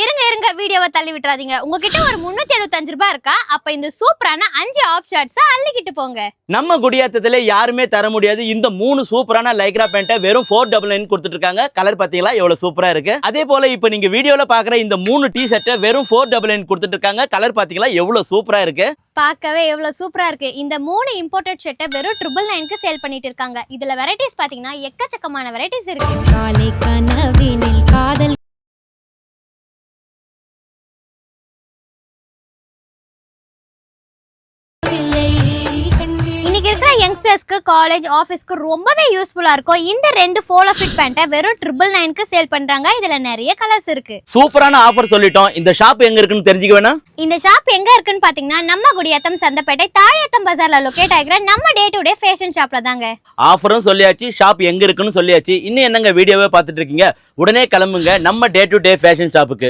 இருங்க இருங்க வீடியோவை தள்ளி விட்டுறாதீங்க. உங்ககிட்ட ஒரு 375 ரூபாய் இருக்கா? அப்ப இந்த சூப்பரான 5 ஆஃப் ஷார்ட்ஸ் அள்ளிக்கிட்டு போங்க. நம்ம குடியாத்தத்துல யாருமே தர முடியாது இந்த 3 சூப்பரான லைக்ரா பேண்ட்டை வெறும் 499 கொடுத்துட்டு இருக்காங்க. கலர் பாத்தீங்களா எவ்வளவு சூப்பரா இருக்கு. அதே போல இப்ப நீங்க வீடியோல பாக்குற இந்த 3 டி ஷர்ட்டை வெறும் 499 கொடுத்துட்டு இருக்காங்க. கலர் பாத்தீங்களா எவ்வளவு சூப்பரா இருக்கு. பார்க்கவே எவ்வளவு சூப்பரா இருக்கு. இந்த 3 இம்போர்ட்டட் ஷர்ட்டை வெறும் 999க்கு சேல் பண்ணிட்டு இருக்காங்க. இதுல வெரைட்டிஸ் பாத்தீங்கன்னா எக்கச்சக்கமான வெரைட்டிஸ் இருக்கு. காலை கனவினில் காதல் இன்னைக்கு இருக்கிற யங்ஸ்டர்ஸ்க்கு காலேஜ் ஆஃபீஸ்க்கு ரொம்பவே யூஸ்ஃபுல்லா இருக்கும். இந்த 2 போலோ ஃபிட் பேண்ட்டை வெறும் 999க்கு சேல் பண்றாங்க. இதுல நிறைய கலர்ஸ் இருக்கு. சூப்பரான ஆஃபர் சொல்லிட்டோம். இந்த ஷாப் எங்க இருக்குன்னு தெரிஞ்சுக்க வேணா? இந்த ஷாப் எங்க இருக்குன்னு பாத்தீங்கன்னா நம்ம குடியாத்தம் சந்தப்பேட்டை தாழியத்தம் பஜார்ல லொகேட் ஆகிற நம்ம டே டு டே ஃபேஷன் ஷாப்ல தாங்க. ஆஃபரும் சொல்லியாச்சு, ஷாப் எங்க இருக்குன்னு சொல்லியாச்சு. இன்னும் என்னங்க வீடியோவே பார்த்துட்டு இருக்கீங்க? உடனே கிளம்புங்க நம்ம டே டு டே ஃபேஷன் ஷாப்புக்கு.